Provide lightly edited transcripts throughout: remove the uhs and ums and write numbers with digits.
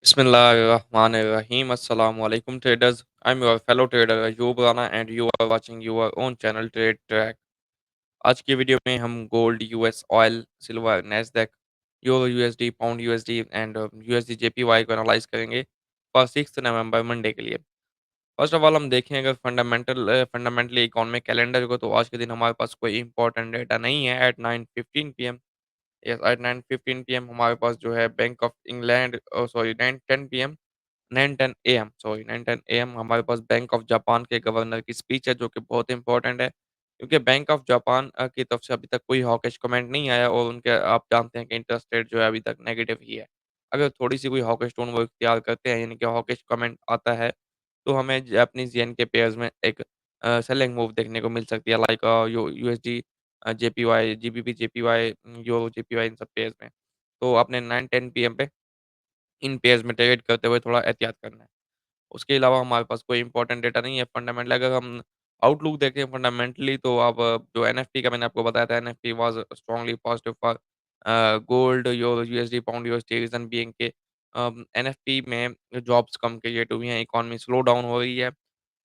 Bismillahirrahmanirrahim. Assalamu alaikum traders. I'm your fellow trader Ayub Rana and you are watching your own channel Trade Track. आज की video में हम gold, US oil, silver, Nasdaq, euro USD, pound USD and USD JPY को analyse करेंगे for 6 November Monday के लिए। First of all हम देखें अगर फंडामेंटली इकोनॉमिक कैलेंडर को तो आज के दिन हमारे पास कोई इंपॉर्टेंट डेटा नहीं है at 9:15 PM. Yes at 9:15 PM हमारे पास जो है bank of England sorry 9:10 PM 9:10 AM sorry 9:10 AM हमारे पास बैंक ऑफ जापान के गवर्नर की स्पीच है जो कि बहुत इंपॉर्टेंट है क्योंकि बैंक ऑफ जापान की तरफ से अभी तक कोई हॉकिश कमेंट नहीं आया और उनके आप जानते हैं कि इंटरेस्ट रेट जो है अभी तक नेगेटिव ही है। अगर थोड़ी सी कोई हॉकिश टोन वो इख्तियार करते हैं यानी कि हॉकिश कमेंट आता है तो हमें जापानीज येन के पेयर्स में एक सेलिंग मूव देखने को मिल सकती है like USD JPY GBP JPY euro JPY इन सब पेयर्स में। तो आपने 9:10 पीएम पे इन पेयर्स में ट्रेड करते हुए थोड़ा एहतियात करना है। उसके अलावा हमारे पास कोई इंपॉर्टेंट डेटा नहीं है फंडामेंटल अगर हम आउटलुक देखें फंडामेंटली तो अब जो एनएफटी का मैंने आपको बताया था NFT was strongly positive for gold euro USD pound USD reason being के एनएफटी में जॉब्स कम क्रिएट हुई हैं इकोनॉमी स्लो डाउन हो रही है।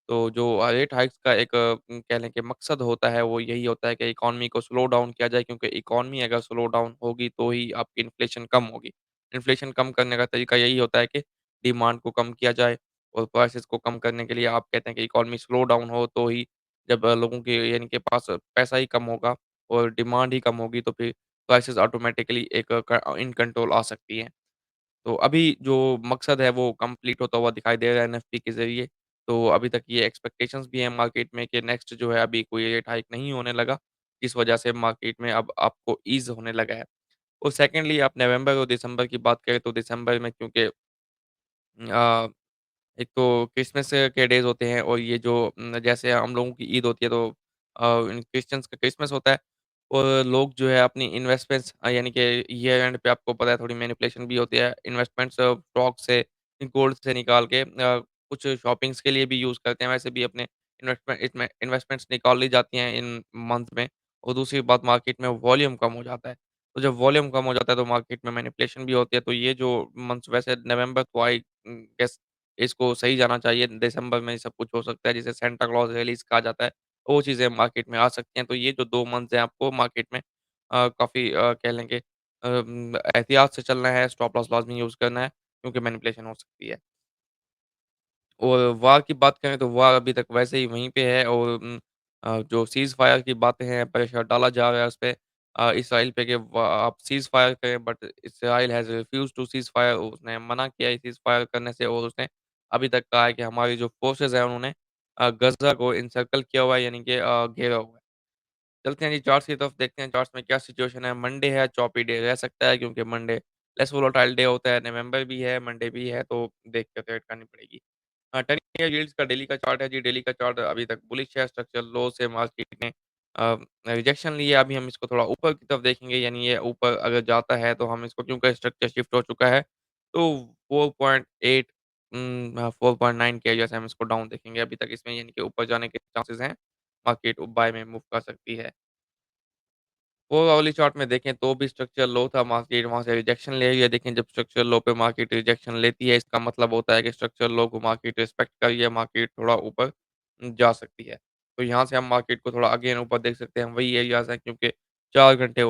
तो जो रेट हाइक्स का एक कह लें कि मकसद होता है वो यही होता है कि इकोनॉमी को स्लो डाउन किया जाए क्योंकि इकोनॉमी अगर स्लो डाउन होगी तो ही आपकी इन्फ्लेशन कम होगी। इन्फ्लेशन कम करने का तरीका यही होता है कि डिमांड को कम किया जाए और प्राइसेस को कम करने के लिए आप कहते हैं कि इकोनॉमी स्लो डाउन हो तो ही जब लोगों के यानी के पास पैसा ही कम होगा और डिमांड ही कम होगी तो फिर प्राइसेस ऑटोमेटिकली एक इन कंट्रोल आ सकती हैं। तो अभी जो मकसद है वो कंप्लीट होता हुआ दिखाई दे रहा है एनएफटी के ज़रिए। तो अभी तक ये एक्सपेक्टेशंस भी हैं मार्केट में कि नेक्स्ट जो है अभी कोई रेट हाइक नहीं होने लगा, इस वजह से मार्केट में अब आपको ईज़ होने लगा है। और सेकंडली आप नवंबर और दिसंबर की बात करें तो दिसंबर में क्योंकि अ एक तो क्रिसमस के डेज़ होते हैं और ये जो जैसे हम लोगों की ईद होती है तो क्रिश्चियंस का क्रिसमस होता है और लोग जो है अपनी इन्वेस्टमेंट्स यानी कि ईयर एंड पे आपको पता है थोड़ी मैनिपुलेशन भी होती है। इन्वेस्टमेंट्स स्टॉक से, गोल्ड से निकाल के कुछ शॉपिंग्स के लिए भी यूज़ करते हैं। वैसे भी अपने इन्वेस्टमेंट्स निकाल ली जाती हैं इन मंथ में और दूसरी बात मार्केट में वॉल्यूम कम हो जाता है। तो जब वॉल्यूम कम हो जाता है तो मार्केट में मैनिपुलेशन भी होती है। तो ये जो मंथ्स वैसे नवंबर तो आई गेस इसको सही जाना चाहिए। दिसंबर में सब कुछ हो सकता है, जिसे सांता क्लॉज़ रिलीज़ कहा जाता है, वो चीज़ें मार्केट में आ सकती हैं। तो ये जो 2 मंथ्स हैं आपको मार्केट में काफ़ी कह लें कि एहतियात से चलना है, स्टॉप लॉस लाज़मी यूज़ करना है, क्योंकि मैनिपुलेशन हो सकती है। और वार की बात करें तो वार अभी तक वैसे ही वहीं पे है और जो सीज़ फायर की बातें हैं, प्रेशर डाला जा रहा है उसपे इसराइल पे कि आप सीज़ फायर करें but Israel has refused to cease fire उसने मना किया है सीज़ फायर करने से और उसने अभी तक कहा है कि हमारी जो फ़ोर्सेज़ हैं उन्होंने गज़ा को एनसर्कल किया हुआ है यानी कि घेरा हुआ है। चलते हैं जी चार्ट्स की तरफ देखते हैं चार्ट्स में क्या सिचुएशन है। मंडे है, चॉपी डे रह सकता है क्योंकि मंडे लेस वोलेटाइल डे होता है, नवंबर भी है, मंडे भी है तो देख के ट्रेड करनी पड़ेगी। 10 ईयर यील्ड्स का डेली का चार्ट है जी, डेली का चार्ट अभी तक बुलिश है, स्ट्रक्चरल लो से मार्केट ने रिजेक्शन ली है, अभी हम इसको थोड़ा ऊपर की तरफ देखेंगे यानी ये ऊपर अगर जाता है तो हम इसको क्योंकि स्ट्रक्चर शिफ्ट हो चुका है, तो 4.8 4.9 के एरिया से हम इसको डाउन देखेंगे, अभी तक इसमें यानी कि ऊपर जाने के चांसेस हैं, मार्केट बाय में मूव कर सकती है। वो वाली चार्ट में देखें तो भी स्ट्रक्चर लो था, मार्केट वहाँ से रिजेक्शन ले रही है। देखें जब स्ट्रक्चर लो पे मार्केट रिजेक्शन लेती है, इसका मतलब होता है कि स्ट्रक्चर लो को मार्केट रिस्पेक्ट कर रही है, मार्केट थोड़ा ऊपर जा सकती है। तो यहाँ से हम मार्केट को थोड़ा अगेन ऊपर देख सकते हैं, वही एरियाज़ हैं क्योंकि 4 घंटे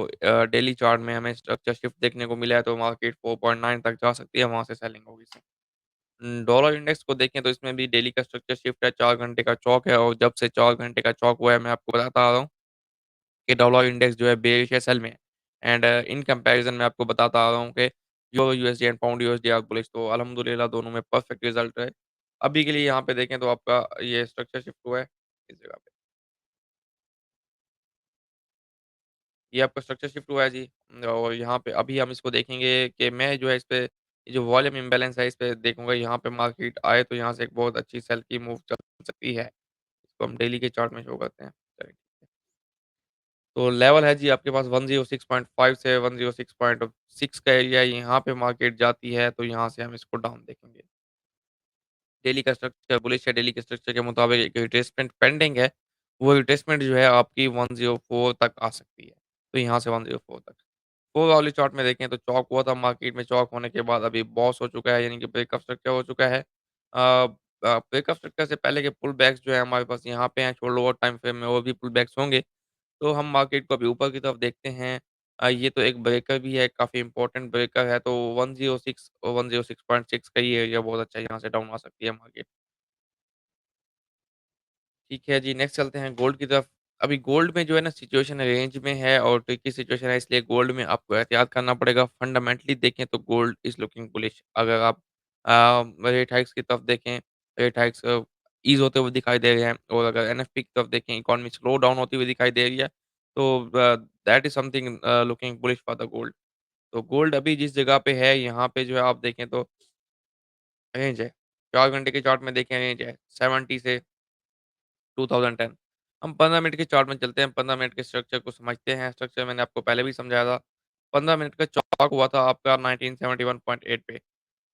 डेली चार्ट में हमें स्ट्रक्चर शिफ्ट देखने को मिला है, तो मार्केट 4.9 तक जा सकती है, वहाँ से सेलिंग होगी। डॉलर इंडेक्स को देखें तो इसमें भी डेली का स्ट्रक्चर शिफ्ट है, 4 घंटे का चौक है और जब से 4 घंटे का चौक हुआ है, मैं आपको बताता आ रहा हूँ कि डॉलर इंडेक्स जो है बेयरिश है, सेल में है एंड इन कंपैरिज़न मैं आपको बताता आ रहा हूँ कि euro USD and pound USD are bullish तो अल्हम्दुलिल्लाह दोनों में परफेक्ट रिज़ल्ट है। अभी के लिए यहाँ पे देखें तो आपका ये स्ट्रक्चर शिफ्ट हुआ है इस जगह पे। ये आपका स्ट्रक्चर शिफ्ट हुआ है जी और यहाँ पे अभी हम इसको देखेंगे कि मैं जो है इस पे ये जो वॉल्यूम इम्बैलेंस है इस पे देखूँगा यहाँ पे मार्केट आए तो यहाँ से एक बहुत अच्छी सेल की मूव चल सकती है। इसको हम डेली के चार्ट में शो करते हैं। चलिए। तो लेवल है जी आपके पास 106.5 से 106.6 का एरिया यहाँ पे मार्केट जाती है, तो यहाँ से हम इसको डाउन देखेंगे। डेली का स्ट्रक्चर बुलिश है, डेली के स्ट्रक्चर के मुताबिक एक रिट्रेसमेंट पेंडिंग है, वो रिट्रेसमेंट जो है आपकी 104 तक आ सकती है। तो यहाँ से 104 तक। 4 आवरली चार्ट में देखें तो चौक हुआ था मार्केट में, चौक होने के बाद अभी बॉस हो चुका है, यानी कि ब्रेकअप स्ट्रक्चर हो चुका है। ब्रेकअप स्ट्रक्चर से पहले के पुल बैक्स जो है हमारे पास यहाँ पे हैं, थोड़ा लोअर टाइम फ्रेम में और भी पुल बैक्स होंगे। तो हम मार्केट को अभी ऊपर की तरफ देखते हैं। ये तो एक ब्रेकर भी है, काफ़ी इम्पोर्टेंट ब्रेकर है, तो 106 और 106.6 का ये एरिया बहुत अच्छा है, यहाँ से डाउन आ सकती है मार्केट। ठीक है जी, नेक्स्ट चलते हैं गोल्ड की तरफ। अभी गोल्ड में जो है ना सिचुएशन रेंज में है और ट्रिकी सिचुएशन है, इसलिए गोल्ड में आपको एहतियात करना पड़ेगा। फंडामेंटली देखें तो गोल्ड इज़ लुकिंग बुलिश। अगर आप रेट हाइक्स की तरफ देखें, रेट हाइक्स ईज़ होते हुए दिखाई दे रहे हैं और अगर एनएफपी की तरफ देखें, इकोनॉमी स्लो डाउन होती हुई दिखाई दे रही है, तो that is something looking bullish for the gold. तो गोल्ड अभी जिस जगह पे है, यहाँ पे जो है आप देखें तो रेंज है। 4 घंटे के चार्ट में देखें रेंज है 70 से 2010। हम 15 मिनट के चार्ट में चलते हैं, 15 मिनट के स्ट्रक्चर को समझते हैं। स्ट्रक्चर मैंने आपको पहले भी समझाया था। 15 मिनट का चौक हुआ था आपका 1971.8 पे।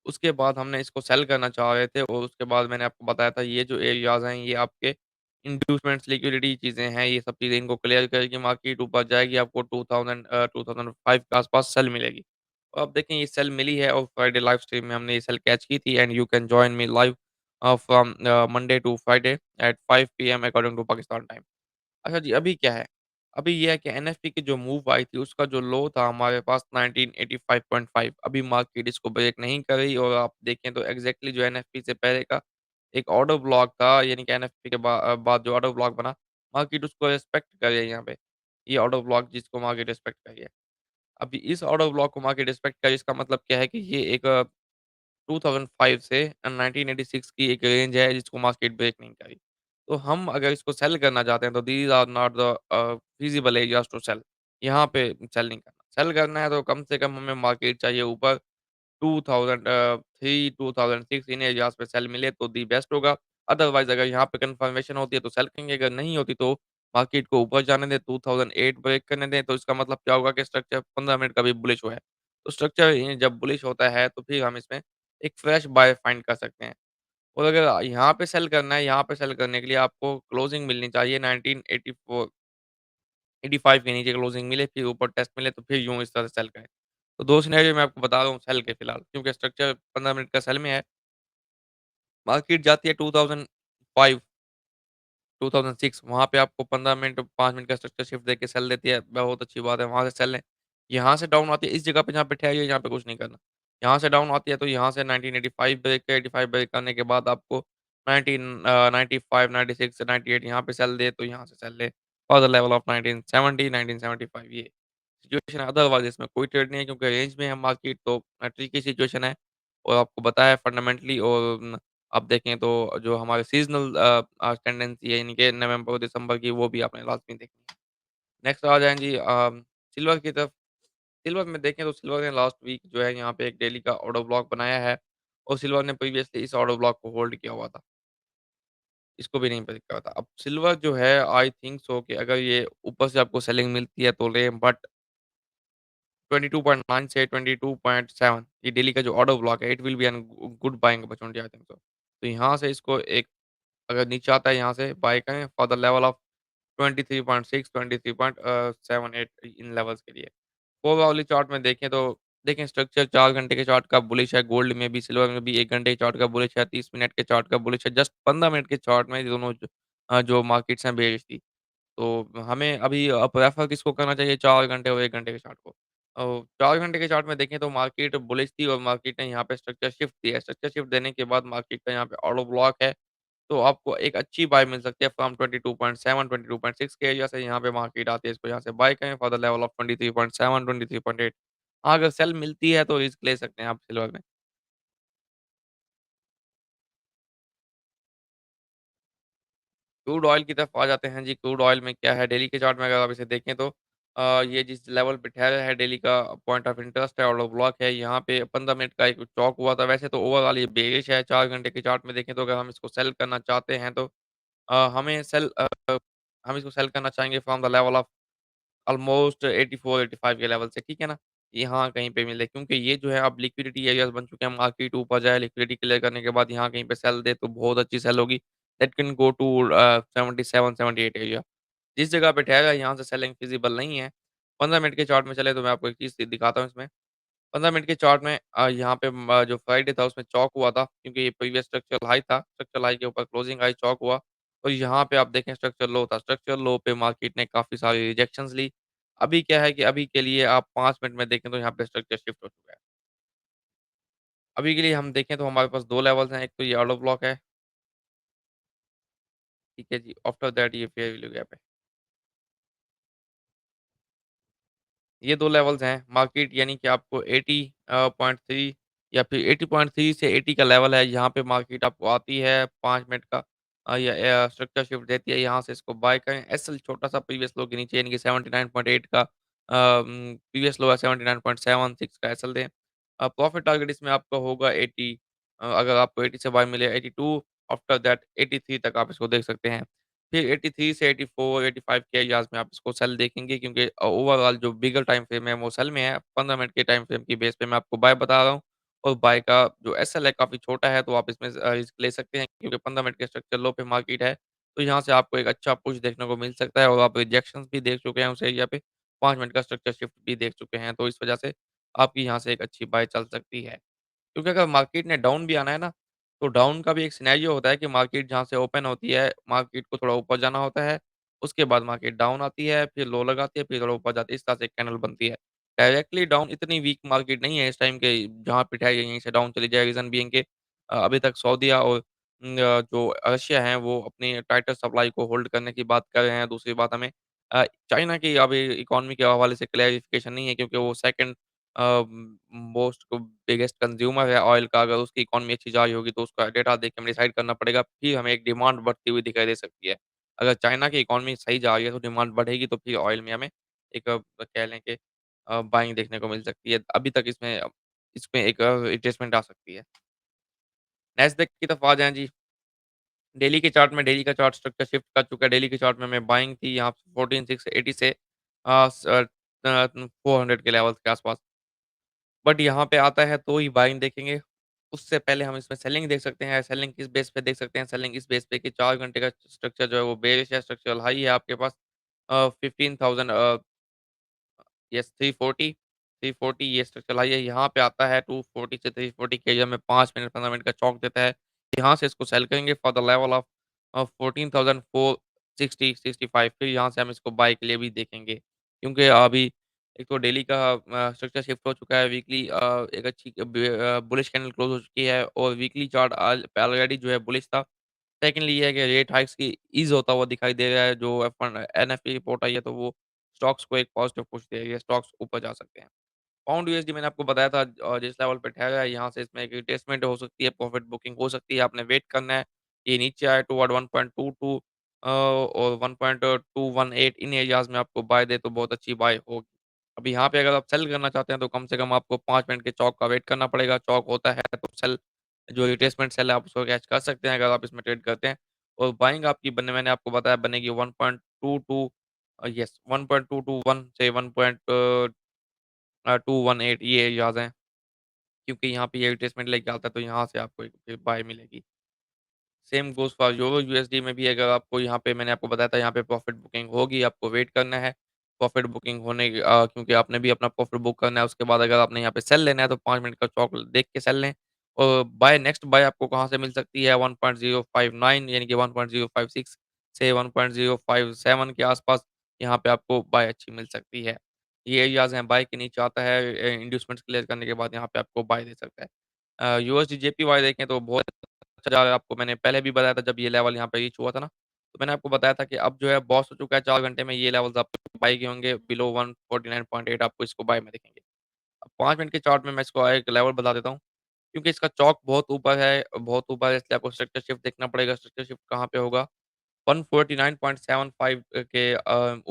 उसके बाद हमने इसको सेल करना चाह रहे थे और उसके बाद मैंने आपको बताया था ये जो एरियाज़ हैं, ये आपके इंड्यूसमेंट्स, लिक्विडिटी चीज़ें हैं, ये सब चीज़ें इनको क्लियर करेगी मार्केट, ऊपर जाएगी, आपको 2005 के आस-पास सेल मिलेगी। तो आप देखें ये सेल मिली है और फ्राइडे लाइव स्ट्रीम में हमने ये सेल कैच की थी and you can join me live from Monday to Friday at 5 PM according to Pakistan time. अच्छा जी, अभी क्या है? अभी ये है कि एनएफटी की जो मूव आई थी, उसका जो लो था हमारे पास 1985.5, अभी मार्केट इसको ब्रेक नहीं कर रही और आप देखें तो एग्ज़ैक्टली जो एनएफपी से पहले का एक ऑर्डर ब्लॉक था, यानी कि एनएफपी के बाद जो ऑर्डर ब्लॉक बना, मार्केट उसको रिस्पेक्ट कर रही है यहाँ पे। ये ऑर्डर ब्लॉक जिसको मार्केट रिस्पेक्ट कर रही है। अभी इस ऑर्डर ब्लॉक को मार्केट रिस्पेक्ट करे, इसका मतलब क्या है कि ये एक 2005 से 1986 की एक रेंज है जिसको मार्केट ब्रेक नहीं करी। तो हम अगर इसको सेल करना चाहते हैं तो these are not the feasible areas to sell. यहाँ पे सेल नहीं करना। सेल करना है तो कम से कम हमें मार्केट चाहिए ऊपर 2003, 2006 इन एरियाज़ पे सेल मिले तो दी बेस्ट होगा। अदरवाइज़ अगर यहाँ पे कन्फर्मेशन होती है तो सेल करेंगे, अगर नहीं होती तो मार्केट को ऊपर जाने दें, 2008 ब्रेक करने दें, तो इसका मतलब क्या होगा कि स्ट्रक्चर 15 मिनट का भी बुलिश हुआ है। तो स्ट्रक्चर जब बुलिश होता है तो फिर हम इसमें एक फ्रेश बाय फाइंड कर सकते हैं। और अगर यहाँ पे सेल करना है, यहाँ पे सेल करने के लिए आपको क्लोजिंग मिलनी चाहिए 1984 85 के नीचे क्लोजिंग मिले, फिर ऊपर टेस्ट मिले तो फिर यूँ इस तरह से सेल करें। तो 2 सिनेरियो मैं आपको बता रहा हूँ सेल के फिलहाल, क्योंकि स्ट्रक्चर 15 मिनट का सेल में है। मार्केट जाती है 2005 2006, वहाँ पे आपको 15 मिनट 5 मिनट का स्ट्रक्चर शिफ्ट देके सेल देती है, बहुत अच्छी बात है, वहाँ से सेल लें। यहाँ से डाउन आती है, इस जगह पे जहाँ पे ठहरी है, यहाँ पे कुछ नहीं करना। यहाँ से डाउन आती है तो यहाँ से 1985 ब्रेक के 85 ब्रेक करने के बाद आपको 95, 96, 98 यहाँ पे सेल दे तो यहाँ से सेल लें फॉर द लेवल ऑफ 1970, 1975 ये सिचुएशन है। अदरवाइज़ इसमें कोई ट्रेड नहीं है क्योंकि रेंज में है मार्केट, तो ट्रिकी सिचुएशन है और आपको बताया है फंडामेंटली और आप देखें तो जो हमारे सीज़नल टेंडेंसी है यानी कि नवंबर, दिसंबर की, वो भी आपने लाज़मी देखनी है। नेक्स्ट आ जाएँ जी सिल्वर की तरफ। सिल्वर में देखें तो सिल्वर ने लास्ट वीक जो है यहाँ पे एक डेली का ऑर्डर ब्लॉक बनाया है और सिल्वर ने प्रीवियसली इस ऑर्डर ब्लॉक को होल्ड किया हुआ था। इसको भी नहीं ब्रेक करा था। अब सिल्वर जो है आई थिंक सो कि अगर ये ऊपर से आपको सेलिंग मिलती है तो लें, बट 22.9 से 22.7 ये डेली का जो ऑर्डर ब्लॉक है, it will be an good buying opportunity I think so. तो यहाँ से इसको एक अगर नीचे आता है यहाँ से बाय करें for the level of 23.6 23.78 in levels के लिए। 4 आवरली चार्ट में देखें तो देखें स्ट्रक्चर 4 घंटे के चार्ट का बुलिश है, गोल्ड में भी, सिल्वर में भी 1 घंटे के चार्ट का बुलिश है, 30 मिनट के चार्ट का बुलिश है, जस्ट 15 मिनट के चार्ट में ये दोनों जो मार्केट्स हैं बेरिश थी। तो हमें अभी प्रेफ़र किसको करना चाहिए, 4 घंटे और 1 घंटे के चार्ट को। 4 घंटे के चार्ट में देखें तो मार्केट बुलिश थी और मार्केट ने यहाँ पे स्ट्रक्चर शिफ्ट दिया है। स्ट्रक्चर शिफ्ट देने के बाद मार्केट का यहाँ पे ऑर्डर ब्लॉक है, तो आपको एक अच्छी बाय मिल सकती है फ्रॉम 22.7 22.6 के एरिया से यहाँ पे मार्केट आती है, इसको यहाँ से बाय करें फॉर द लेवल ऑफ 23.7 23.8। हाँ, अगर सेल मिलती है तो रिस्क ले सकते हैं आप सिल्वर में। क्रूड ऑयल की तरफ आ जाते हैं जी, क्रूड ऑयल में क्या है, डेली के चार्ट में अगर आप इसे देखें तो ये जिस लेवल पे ठहरा है, डेली का पॉइंट ऑफ इंटरेस्ट है, ऑर्डर ब्लॉक है, यहाँ पे 15 मिनट का एक चौक हुआ था। वैसे तो ओवरऑल ये बेरिश है, 4 घंटे के चार्ट में देखें तो अगर हम इसको सेल करना चाहते हैं तो हमें हम इसको सेल करना चाहेंगे from the level of almost 84-85 के लेवल से, ठीक है ना? यहाँ कहीं पे मिले, क्योंकि ये जो है अब लिक्विडिटी एरियाज़ बन चुके हैं, मार्केट ऊपर जाए, लिक्विडिटी क्लियर करने के बाद यहाँ कहीं पे सेल दे तो बहुत अच्छी सेल होगी। That can go to 77-78 area. जिस जगह पे ठहरा है यहाँ से सेलिंग फिज़िबल नहीं है। 15 मिनट के चार्ट में चले तो मैं आपको एक चीज़ दिखाता हूँ इसमें। 15 मिनट के चार्ट में यहाँ पे जो फ्राइडे था उसमें चॉक हुआ था क्योंकि ये प्रीवियस स्ट्रक्चरल हाई था। स्ट्रक्चरल हाई के ऊपर क्लोजिंग आई चॉक हुआ और यहाँ पे आप देखें स्ट्रक्चरल लो था। स्ट्रक्चरल लो पे मार्केट ने काफ़ी सारी रिजेक्शंस ली। अभी क्या है कि अभी के लिए आप 5 मिनट में देखें तो यहाँ पे स्ट्रक्चर शिफ्ट हो चुका है। अभी के लिए हम देखें तो हमारे पास 2 लेवल्स हैं। एक तो ये ऑर्डर ब्लॉक है, ठीक है जी। आफ्टर दैट ये फेयर वैल्यू गैप है। ये 2 लेवल्स हैं। मार्केट यानी कि आपको 80 पॉइंट 3 या फिर 80.3 से 80 का लेवल है। यहाँ पे मार्केट आपको आती है 5 मिनट का या स्ट्रक्चर शिफ्ट देती है। यहाँ से इसको बाय करें। एसएल छोटा-सा प्रीवियस लो के नीचे यानी कि 79.8 का प्रीवियस लो है 79.76 का एसएल दें। प्रॉफिट टारगेट इसमें आपका होगा 80 अगर आपको 80 से बाय मिले 82 आफ्टर दैट 83 तक आप इसको देख सकते हैं। फिर 83 से 84, 85 के एरियाज़ में आप इसको सेल देखेंगे क्योंकि ओवरऑल जो बिगर टाइम फ्रेम है वो सेल में है। 15 मिनट के टाइम फ्रेम की बेस पे मैं आपको बाय बता रहा हूँ और बाय का जो एसएल है काफ़ी छोटा है तो आप इसमें रिस्क ले सकते हैं क्योंकि 15 मिनट के स्ट्रक्चर लो पे मार्केट है। तो यहाँ से आपको एक अच्छा पुश देखने को मिल सकता है और आप रिजेक्शंस भी देख चुके हैं उस एरिया पे, 5 मिनट का स्ट्रक्चर शिफ्ट भी देख चुके हैं। तो इस वजह से आपकी यहाँ से एक अच्छी बाय चल सकती है। क्योंकि अगर मार्केट ने डाउन भी आना है ना, तो डाउन का भी एक सिनेरियो होता है कि मार्केट जहाँ से ओपन होती है, मार्केट को थोड़ा ऊपर जाना होता है, उसके बाद मार्केट डाउन आती है, फिर लो लगाती है, फिर थोड़ा ऊपर जाती है, इस तरह से एक कैंडल बनती है। डायरेक्टली डाउन इतनी वीक मार्केट नहीं है इस टाइम के जहाँ पिट है यहीं से डाउन चली जाए रीज़न बीइंग के अभी तक सऊदीया और जो रशिया हैं वो अपनी टाइटर सप्लाई को होल्ड करने की बात कर रहे हैं। दूसरी बात हमें चाइना की अभी इकोनॉमी के हवाले से क्लैरिफिकेशन नहीं है क्योंकि वो सेकंड अ, मोस्ट बिगेस्ट कंज्यूमर है ऑयल का, अगर उसकी इकोनॉमी अच्छी जा रही होगी तो उसका डेटा देख के हमें डिसाइड करना पड़ेगा, फिर हमें एक डिमांड बढ़ती हुई दिखाई दे सकती है। अगर चाइना की इकोनॉमी सही जा रही है तो डिमांड बढ़ेगी तो फिर ऑयल में हमें एक कह लें कि बाइंग देखने को मिल सकती है। अभी तक इसमें एक रिट्रेसमेंट आ सकती है। नैस्डैक की तरफ आ जाएँ जी, डेली के चार्ट में डेली का चार्ट स्ट्रक्चर शिफ्ट कर चुका है। डेली के चार्ट में हमें बाइंग थी यहाँ 14,680 से 400 के लेवल्स के आस-पास। बट यहाँ पे आता है तो ही बाइंग देखेंगे। उससे पहले हम इसमें सेलिंग देख सकते हैं। सेलिंग किस बेस पे देख सकते हैं? सेलिंग इस बेस पे कि 4 घंटे का स्ट्रक्चर जो है वो बेयरिश है, स्ट्रक्चरल हाई है आपके पास 15,000 यस 340 ये स्ट्रक्चरल हाई है। यहाँ पे आता है 240 से 340 के एरिया में 5 मिनट 15 मिनट का चौक देता है। यहाँ से इसको सेल करेंगे फॉर द लेवल ऑफ 14,460-65 फिर यहाँ से हम इसको बाय के लिए भी देखेंगे। क्योंकि अभी एक तो डेली का स्ट्रक्चर शिफ्ट हो चुका है, वीकली एक अच्छी बुलिश कैंडल क्लोज़ हो चुकी है और वीकली चार्ट ऑलरेडी जो है बुलिश था। सेकंडली ये है कि रेट हाइक्स की ईज़ होता हुआ दिखाई दे रहा है, जो एफ एनएफपी रिपोर्ट आई है, तो वो स्टॉक्स को एक पॉजिटिव पुश दे रही है, स्टॉक्स ऊपर जा सकते हैं। पाउंड यूएसडी मैंने आपको बताया था जिस लेवल पे ठहरा है, यहाँ से इसमें एक रिट्रेसमेंट हो सकती है, प्रॉफिट बुकिंग हो सकती है, आपने वेट करना है, ये नीचे आए टुवर्ड 1.22 और 1.218 इन एरियाज़ में आपको बाय दे तो बहुत अच्छी बाय होगी। अभी यहाँ पे अगर आप सेल करना चाहते हैं, तो कम से कम आपको 5 मिनट के चौक का वेट करना पड़ेगा, चौक होता है तो सेल जो रिट्रेसमेंट सेल है आप उसको कैच कर सकते हैं अगर आप इसमें ट्रेड करते हैं और बाइंग आपकी बनने मैंने आपको बताया बनेगी 1.22 यस 1.221 से 218 ये एरियाज़ हैं क्योंकि यहाँ पे ये रिट्रेसमेंट लेके आता है तो यहाँ से आपको एक फिर बाय मिलेगी। Same goes for euro USD में भी अगर आपको यहाँ पे मैंने आपको बताया था यहाँ पे प्रॉफिट बुकिंग होगी, आपको वेट करना है। प्रॉफिट बुकिंग होने क्योंकि आपने भी अपना प्रॉफिट बुक करना है, उसके बाद अगर आपने यहाँ पे सेल लेना है तो 5 मिनट का चौक देख के सेल लें। और बाय नेक्स्ट बाय आपको कहाँ से मिल सकती है 1059 यानी कि 1056 से 1057 के आस-पास यहाँ पे आपको बाय अच्छी मिल सकती है। ये एरियाज़ हैं बाय के नीचे आता है इंड्यूसमेंट्स क्लियर करने के बाद यहाँ पे आपको बाय दे सकता है। यूएसडी जेपीवाई देखें तो बहुत अच्छा आपको मैंने पहले भी बताया था जब ये लेवल यहाँ पे रीच हुआ था ना, तो मैंने आपको बताया था कि अब जो है बॉस हो चुका है 4 घंटे में ये लेवल्स आपको बाय के होंगे बिलो 149.8 आपको इसको बाय में दिखेंगे। अब 5 मिनट के चार्ट में मैं इसको एक लेवल बता देता हूँ, क्योंकि इसका चौक बहुत ऊपर है इसलिए आपको स्ट्रक्चर शिफ्ट देखना पड़ेगा, स्ट्रक्चर शिफ्ट कहाँ पे होगा 149.75 के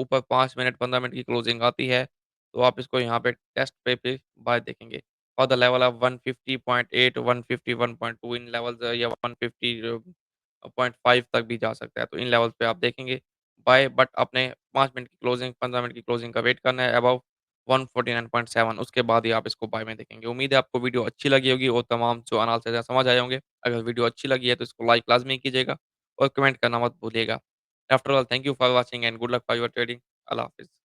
ऊपर 5 मिनट 15 मिनट की क्लोजिंग आती है, तो आप इसको यहाँ पे टेस्ट पे बाय देखेंगे। और the level of 150.8, 151.2 in levels या 150.5 तक भी जा सकता है। तो इन लेवल्स पे आप देखेंगे बाय बट अपने 5 मिनट की क्लोजिंग 15 मिनट की क्लोजिंग का वेट करना है अबव 149.7 उसके बाद ही आप इसको बाय में देखेंगे। उम्मीद है आपको वीडियो अच्छी लगी होगी और तमाम जो एनालिसिस है समझ आए होंगे। अगर वीडियो अच्छी लगी है तो इसको लाइक लाज़मी कीजिएगा और कमेंट करना मत भूलिएगा। After all thank you for watching and good luck for your trading. अल्लाह हाफ़िज़।